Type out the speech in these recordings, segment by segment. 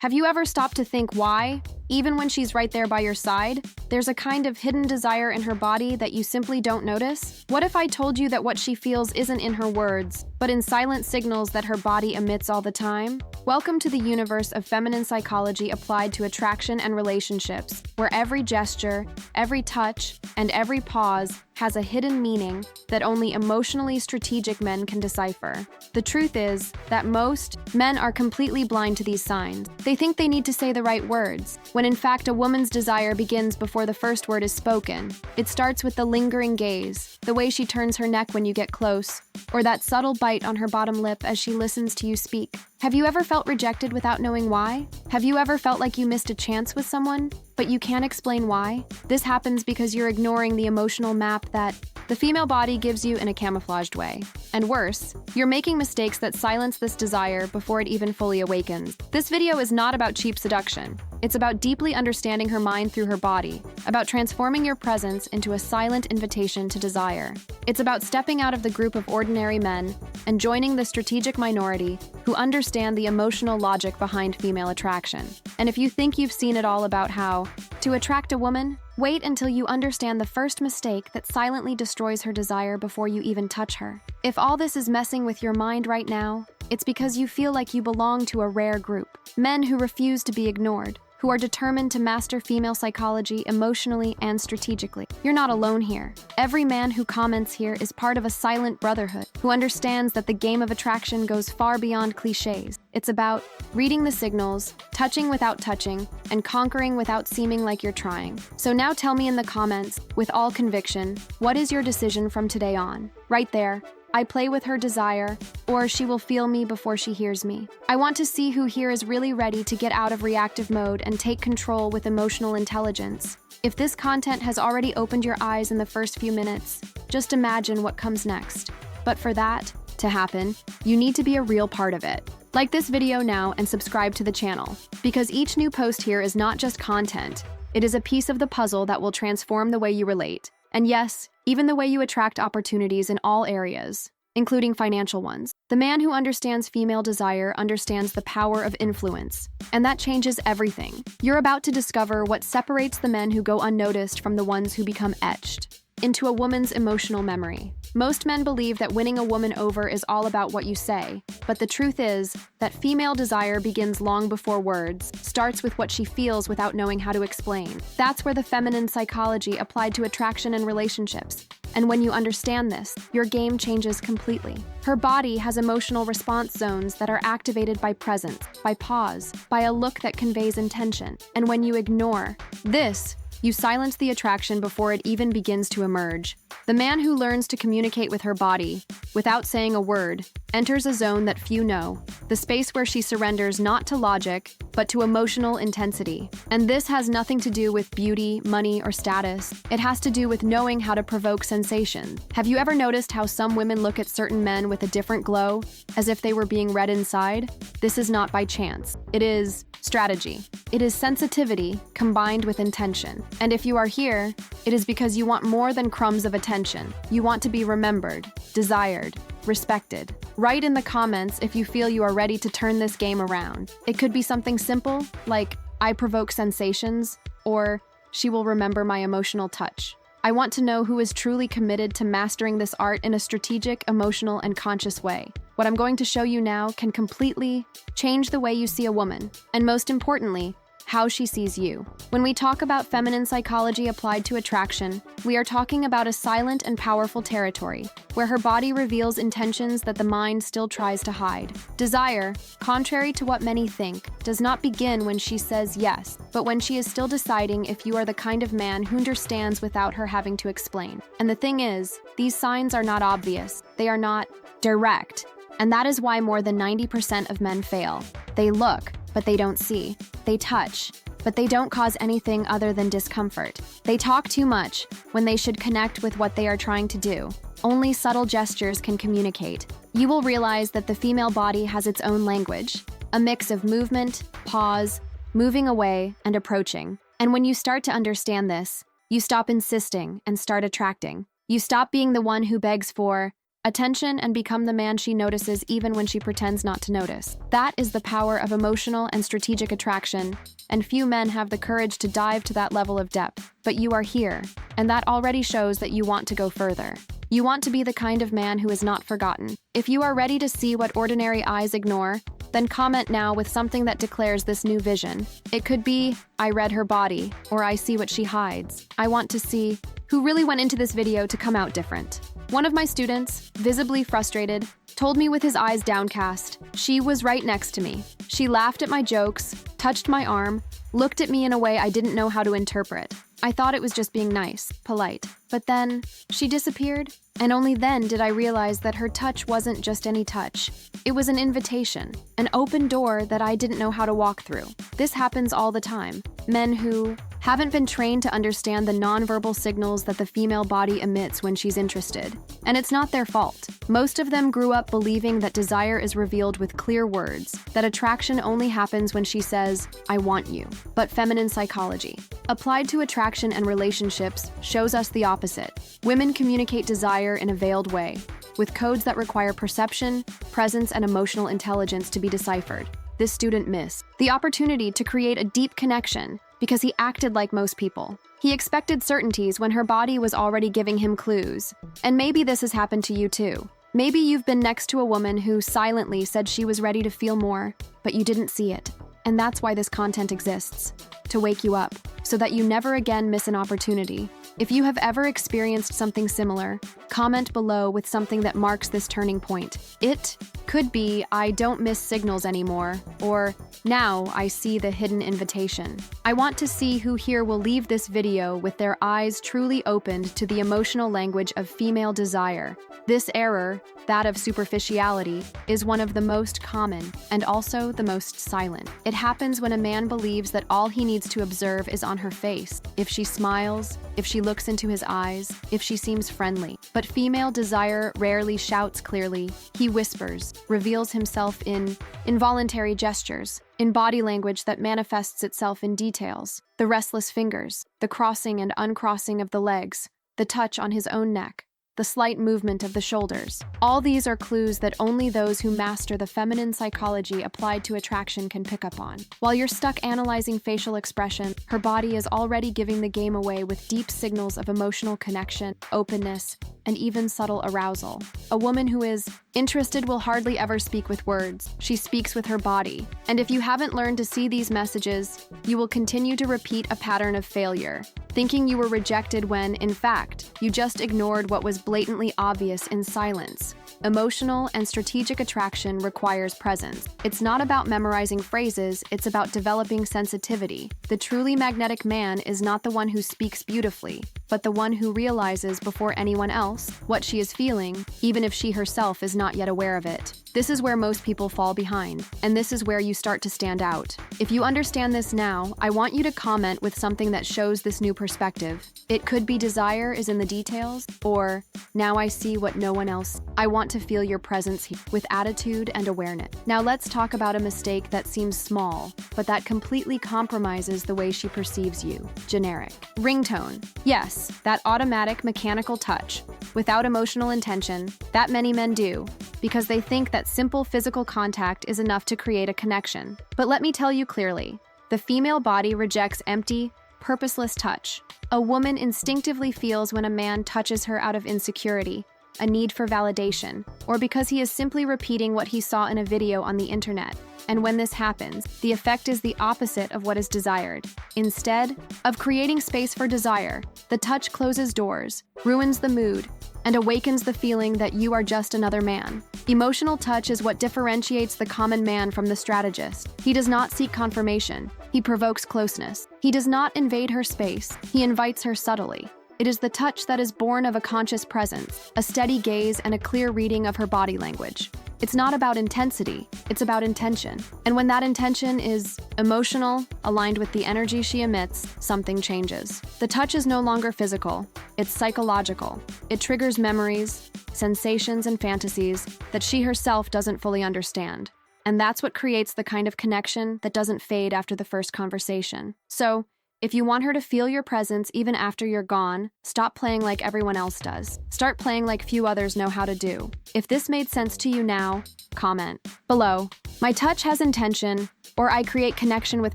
Have you ever stopped to think why, even when she's right there by your side, there's a kind of hidden desire in her body that you simply don't notice? What if I told you that what she feels isn't in her words, but in silent signals that her body emits all the time? Welcome to the universe of feminine psychology applied to attraction and relationships, where every gesture, every touch, and every pause has a hidden meaning that only emotionally strategic men can decipher. The truth is that most men are completely blind to these signs. They think they need to say the right words, when in fact a woman's desire begins before the first word is spoken. It starts with the lingering gaze, the way she turns her neck when you get close, or that subtle bite on her bottom lip as she listens to you speak. Have you ever felt rejected without knowing why? Have you ever felt like you missed a chance with someone, but you can't explain why? This happens because you're ignoring the emotional map that the female body gives you in a camouflaged way. And worse, you're making mistakes that silence this desire before it even fully awakens. This video is not about cheap seduction. It's about deeply understanding her mind through her body, about transforming your presence into a silent invitation to desire. It's about stepping out of the group of ordinary men and joining the strategic minority who understand the emotional logic behind female attraction. And if you think you've seen it all about how to attract a woman, wait until you understand the first mistake that silently destroys her desire before you even touch her. If all this is messing with your mind right now, it's because you feel like you belong to a rare group. Men who refuse to be ignored, who are determined to master female psychology emotionally and strategically. You're not alone here. Every man who comments here is part of a silent brotherhood who understands that the game of attraction goes far beyond cliches. It's about reading the signals, touching without touching, and conquering without seeming like you're trying. So now tell me in the comments, with all conviction, what is your decision from today on? Right there. I play with her desire, or she will feel me before she hears me. I want to see who here is really ready to get out of reactive mode and take control with emotional intelligence. If this content has already opened your eyes in the first few minutes, just imagine what comes next. But for that to happen, you need to be a real part of it. Like this video now and subscribe to the channel, because each new post here is not just content, it is a piece of the puzzle that will transform the way you relate. And yes, even the way you attract opportunities in all areas, including financial ones. The man who understands female desire understands the power of influence, and that changes everything. You're about to discover what separates the men who go unnoticed from the ones who become etched into a woman's emotional memory. Most men believe that winning a woman over is all about what you say, but the truth is that female desire begins long before words, starts with what she feels without knowing how to explain. That's where the feminine psychology applied to attraction and relationships. And when you understand this, your game changes completely. Her body has emotional response zones that are activated by presence, by pause, by a look that conveys intention. And when you ignore this, you silence the attraction before it even begins to emerge. The man who learns to communicate with her body, without saying a word, enters a zone that few know, the space where she surrenders not to logic, but to emotional intensity. And this has nothing to do with beauty, money, or status. It has to do with knowing how to provoke sensation. Have you ever noticed how some women look at certain men with a different glow, as if they were being read inside? This is not by chance. It is strategy. It is sensitivity combined with intention. And if you are here, it is because you want more than crumbs of attention. You want to be remembered, desired, respected. Write in the comments if you feel you are ready to turn this game around. It could be something simple, like, I provoke sensations, or she will remember my emotional touch. I want to know who is truly committed to mastering this art in a strategic, emotional, and conscious way. What I'm going to show you now can completely change the way you see a woman, and most importantly, how she sees you. When we talk about feminine psychology applied to attraction, we are talking about a silent and powerful territory, where her body reveals intentions that the mind still tries to hide. Desire, contrary to what many think, does not begin when she says yes, but when she is still deciding if you are the kind of man who understands without her having to explain. And the thing is, these signs are not obvious. They are not direct. And that is why more than 90% of men fail. They look, but they don't see. They touch, but they don't cause anything other than discomfort. They talk too much when they should connect with what they are trying to do. Only subtle gestures can communicate. You will realize that the female body has its own language, a mix of movement, pause, moving away, and approaching. And when you start to understand this, you stop insisting and start attracting. You stop being the one who begs for attention, and become the man she notices even when she pretends not to notice. That is the power of emotional and strategic attraction, and few men have the courage to dive to that level of depth. But you are here, and that already shows that you want to go further. You want to be the kind of man who is not forgotten. If you are ready to see what ordinary eyes ignore, then comment now with something that declares this new vision. It could be, I read her body, or I see what she hides. I want to see who really went into this video to come out different. One of my students, visibly frustrated, told me with his eyes downcast. She was right next to me. She laughed at my jokes, touched my arm, looked at me in a way I didn't know how to interpret. I thought it was just being nice, polite. But then, she disappeared, and only then did I realize that her touch wasn't just any touch. It was an invitation, an open door that I didn't know how to walk through. This happens all the time. Men who haven't been trained to understand the nonverbal signals that the female body emits when she's interested. And it's not their fault. Most of them grew up believing that desire is revealed with clear words, that attraction only happens when she says, I want you. But feminine psychology, applied to attraction and relationships, shows us the opposite. Women communicate desire in a veiled way, with codes that require perception, presence, and emotional intelligence to be deciphered. This student missed the opportunity to create a deep connection because he acted like most people. He expected certainties when her body was already giving him clues. And maybe this has happened to you too. Maybe you've been next to a woman who silently said she was ready to feel more, but you didn't see it. And that's why this content exists, to wake you up, so that you never again miss an opportunity. If you have ever experienced something similar, comment below with something that marks this turning point. It could be, I don't miss signals anymore, or now I see the hidden invitation. I want to see who here will leave this video with their eyes truly opened to the emotional language of female desire. This error, that of superficiality, is one of the most common and also the most silent. It happens when a man believes that all he needs to observe is on her face, if she smiles, if she looks into his eyes, if she seems friendly. But female desire rarely shouts clearly. He whispers, reveals himself in involuntary gestures, in body language that manifests itself in details. The restless fingers, the crossing and uncrossing of the legs, the touch on his own neck, the slight movement of the shoulders. All these are clues that only those who master the feminine psychology applied to attraction can pick up on. While you're stuck analyzing facial expression, her body is already giving the game away with deep signals of emotional connection, openness, and even subtle arousal. A woman who is interested will hardly ever speak with words. She speaks with her body. And if you haven't learned to see these messages, you will continue to repeat a pattern of failure, thinking you were rejected when, in fact, you just ignored what was blatantly obvious in silence. Emotional and strategic attraction requires presence. It's not about memorizing phrases, it's about developing sensitivity. The truly magnetic man is not the one who speaks beautifully, but the one who realizes before anyone else what she is feeling, even if she herself is not yet aware of it. This is where most people fall behind, and this is where you start to stand out. If you understand this now, I want you to comment with something that shows this new perspective. It could be desire is in the details, or now I see what no one else. I want to feel your presence here with attitude and awareness. Now let's talk about a mistake that seems small, but that completely compromises the way she perceives you. Generic. Ringtone. Yes, that automatic mechanical touch, without emotional intention, that many men do, because they think that simple physical contact is enough to create a connection. But let me tell you clearly, the female body rejects empty, purposeless touch. A woman instinctively feels when a man touches her out of insecurity, a need for validation, or because he is simply repeating what he saw in a video on the internet. And when this happens, the effect is the opposite of what is desired. Instead of creating space for desire, the touch closes doors, ruins the mood, and awakens the feeling that you are just another man. Emotional touch is what differentiates the common man from the strategist. He does not seek confirmation. He provokes closeness. He does not invade her space. He invites her subtly. It is the touch that is born of a conscious presence, a steady gaze, and a clear reading of her body language. It's not about intensity, it's about intention. And when that intention is emotional, aligned with the energy she emits, something changes. The touch is no longer physical, it's psychological. It triggers memories, sensations, and fantasies that she herself doesn't fully understand. And that's what creates the kind of connection that doesn't fade after the first conversation. So, If you want her to feel your presence even after you're gone, stop playing like everyone else does. Start playing like few others know how to do. If this made sense to you now, comment below. My touch has intention, or I create connection with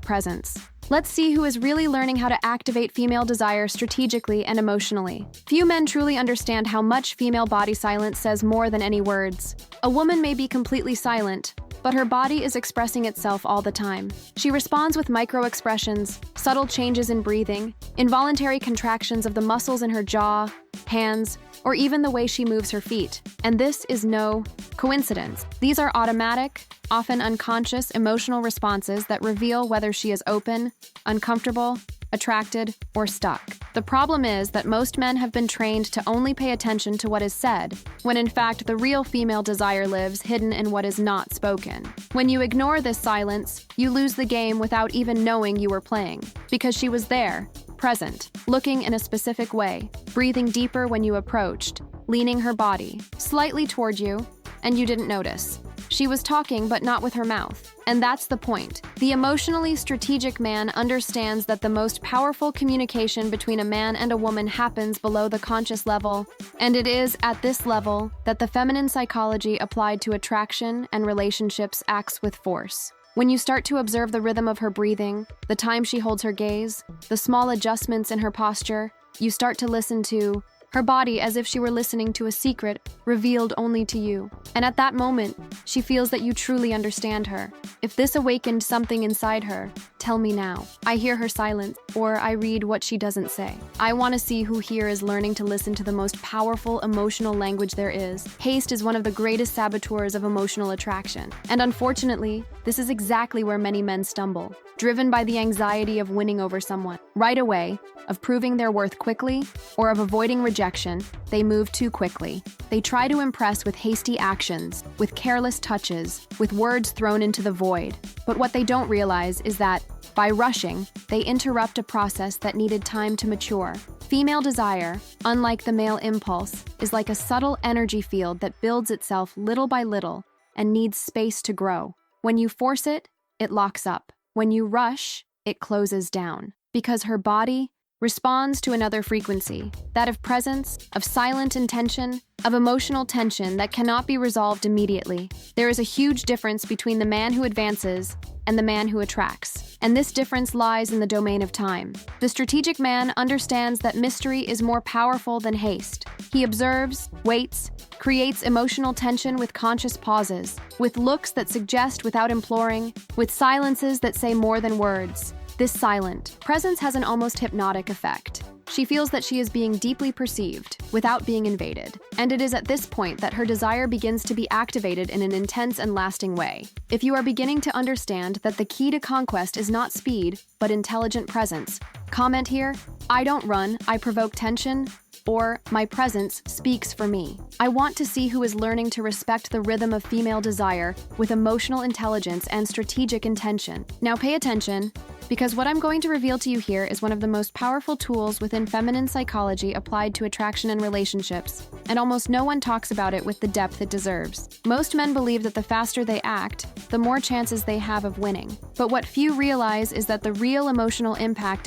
presence. Let's see who is really learning how to activate female desire strategically and emotionally. Few men truly understand how much female body silence says more than any words. A woman may be completely silent, but her body is expressing itself all the time. She responds with micro-expressions, subtle changes in breathing, involuntary contractions of the muscles in her jaw, hands, or even the way she moves her feet. And this is no coincidence. These are automatic, often unconscious emotional responses that reveal whether she is open, uncomfortable, attracted, or stuck. The problem is that most men have been trained to only pay attention to what is said, when in fact the real female desire lives hidden in what is not spoken. When you ignore this silence, you lose the game without even knowing you were playing, because she was there, present, looking in a specific way, breathing deeper when you approached, leaning her body slightly toward you, and you didn't notice. She was talking, but not with her mouth. And that's the point. The emotionally strategic man understands that the most powerful communication between a man and a woman happens below the conscious level, and it is at this level that the feminine psychology applied to attraction and relationships acts with force. When you start to observe the rhythm of her breathing, the time she holds her gaze, the small adjustments in her posture, you start to listen to her body as if she were listening to a secret revealed only to you. And at that moment, she feels that you truly understand her. If this awakened something inside her, tell me now. I hear her silence, or I read what she doesn't say. I want to see who here is learning to listen to the most powerful emotional language there is. Haste is one of the greatest saboteurs of emotional attraction. And unfortunately, this is exactly where many men stumble. Driven by the anxiety of winning over someone right away, of proving their worth quickly, or of avoiding rejection, they move too quickly. They try to impress with hasty actions, with careless touches, with words thrown into the void. But what they don't realize is that, by rushing, they interrupt a process that needed time to mature. Female desire, unlike the male impulse, is like a subtle energy field that builds itself little by little and needs space to grow. When you force it, it locks up. When you rush, it closes down, because her body responds to another frequency, that of presence, of silent intention, of emotional tension that cannot be resolved immediately. There is a huge difference between the man who advances and the man who attracts, and this difference lies in the domain of time. The strategic man understands that mystery is more powerful than haste. He observes, waits, creates emotional tension with conscious pauses, with looks that suggest without imploring, with silences that say more than words. This silent presence has an almost hypnotic effect. She feels that she is being deeply perceived, without being invaded. And it is at this point that her desire begins to be activated in an intense and lasting way. If you are beginning to understand that the key to conquest is not speed, but intelligent presence, comment here, I don't run, I provoke tension, or my presence speaks for me. I want to see who is learning to respect the rhythm of female desire with emotional intelligence and strategic intention. Now pay attention, because what I'm going to reveal to you here is one of the most powerful tools within feminine psychology applied to attraction and relationships, and almost no one talks about it with the depth it deserves. Most men believe that the faster they act, the more chances they have of winning. But what few realize is that the real emotional impact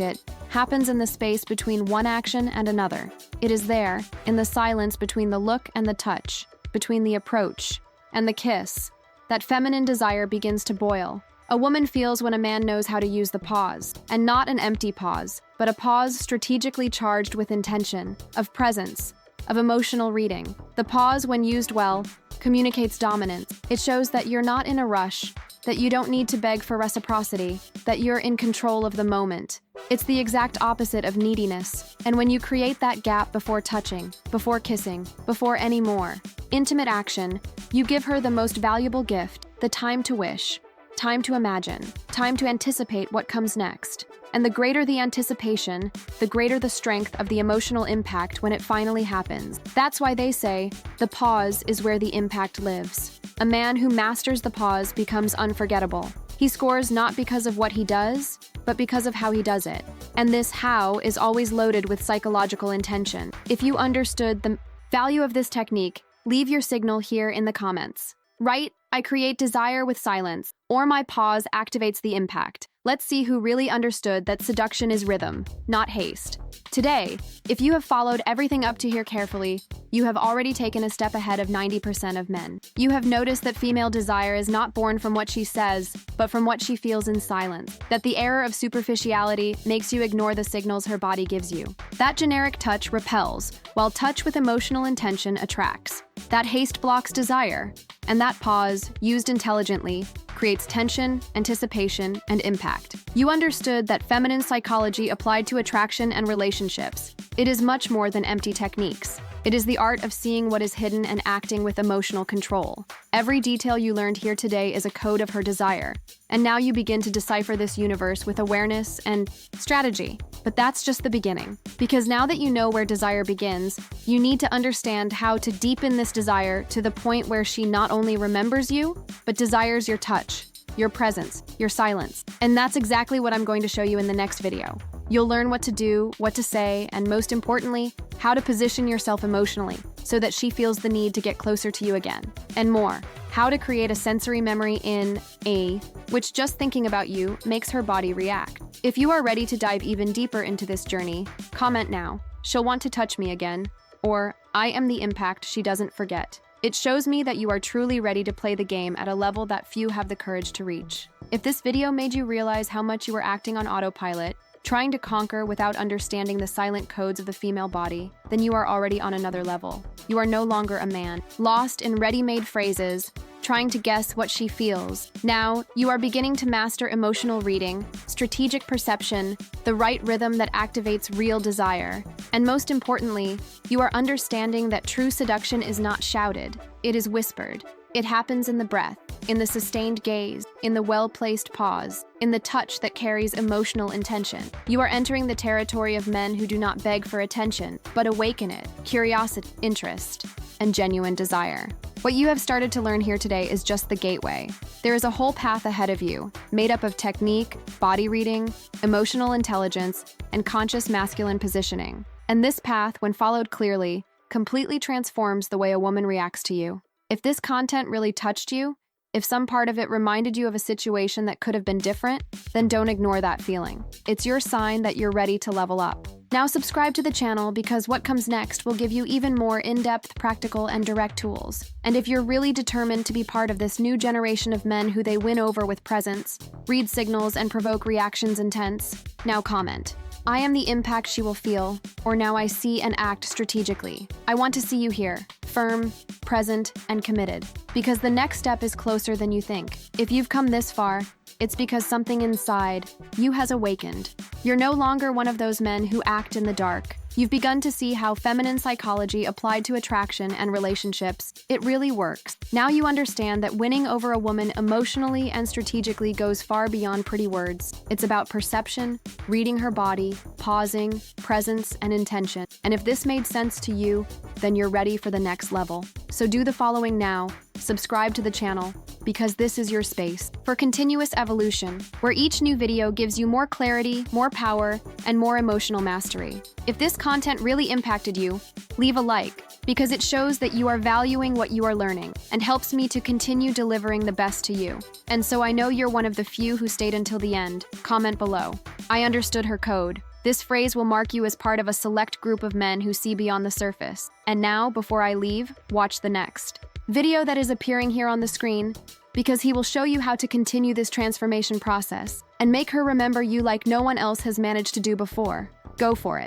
happens in the space between one action and another. It is there, in the silence between the look and the touch, between the approach and the kiss, that feminine desire begins to boil. A woman feels when a man knows how to use the pause, and not an empty pause, but a pause strategically charged with intention, of presence, of emotional reading. The pause, when used well, communicates dominance. It shows that you're not in a rush, that you don't need to beg for reciprocity, that you're in control of the moment. It's the exact opposite of neediness. And when you create that gap before touching, before kissing, before any more intimate action, you give her the most valuable gift, the time to wish, time to imagine, time to anticipate what comes next. And the greater the anticipation, the greater the strength of the emotional impact when it finally happens. That's why they say, the pause is where the impact lives. A man who masters the pause becomes unforgettable. He scores not because of what he does, but because of how he does it. And this how is always loaded with psychological intention. If you understood the value of this technique, leave your signal here in the comments. Write, I create desire with silence, or my pause activates the impact. Let's see who really understood that seduction is rhythm, not haste. Today, if you have followed everything up to here carefully, you have already taken a step ahead of 90% of men. You have noticed that female desire is not born from what she says, but from what she feels in silence. That the error of superficiality makes you ignore the signals her body gives you. That generic touch repels, while touch with emotional intention attracts. That haste blocks desire, and that pause, used intelligently, creates tension, anticipation, and impact. You understood that feminine psychology applied to attraction and relationships. It is much more than empty techniques. It is the art of seeing what is hidden and acting with emotional control. Every detail you learned here today is a code of her desire. And now you begin to decipher this universe with awareness and strategy. But that's just the beginning. Because now that you know where desire begins, you need to understand how to deepen this desire to the point where she not only remembers you, but desires your touch, your presence, your silence. And that's exactly what I'm going to show you in the next video. You'll learn what to do, what to say, and most importantly, how to position yourself emotionally so that she feels the need to get closer to you again. And more, how to create a sensory memory in which just thinking about you makes her body react. If you are ready to dive even deeper into this journey, comment now, "She'll want to touch me again," or "I am the impact she doesn't forget." It shows me that you are truly ready to play the game at a level that few have the courage to reach. If this video made you realize how much you were acting on autopilot, trying to conquer without understanding the silent codes of the female body, then you are already on another level. You are no longer a man, lost in ready-made phrases, trying to guess what she feels. Now, you are beginning to master emotional reading, strategic perception, the right rhythm that activates real desire. And most importantly, you are understanding that true seduction is not shouted, it is whispered. It happens in the breath, in the sustained gaze, in the well-placed pause, in the touch that carries emotional intention. You are entering the territory of men who do not beg for attention, but awaken it, curiosity, interest, and genuine desire. What you have started to learn here today is just the gateway. There is a whole path ahead of you, made up of technique, body reading, emotional intelligence, and conscious masculine positioning. And this path, when followed clearly, completely transforms the way a woman reacts to you. If this content really touched you, if some part of it reminded you of a situation that could have been different, then don't ignore that feeling. It's your sign that you're ready to level up. Now subscribe to the channel because what comes next will give you even more in-depth, practical, and direct tools. And if you're really determined to be part of this new generation of men who they win over with presence, read signals, and provoke reactions intense, now comment, "I am the impact she will feel," or "Now I see and act strategically." I want to see you here, firm, present, and committed, because the next step is closer than you think. If you've come this far, it's because something inside you has awakened. You're no longer one of those men who act in the dark. You've begun to see how feminine psychology applied to attraction and relationships, it really works. Now you understand that winning over a woman emotionally and strategically goes far beyond pretty words. It's about perception, reading her body, pausing, presence, and intention. And if this made sense to you, then you're ready for the next level. So do the following now. Subscribe to the channel, because this is your space for continuous evolution, where each new video gives you more clarity, more power, and more emotional mastery. If this content really impacted you, leave a like, because it shows that you are valuing what you are learning and helps me to continue delivering the best to you. And so I know you're one of the few who stayed until the end. Comment below. I understood her code. This phrase will mark you as part of a select group of men who see beyond the surface. And now, before I leave, watch the next video that is appearing here on the screen, because he will show you how to continue this transformation process and make her remember you like no one else has managed to do before. Go for it.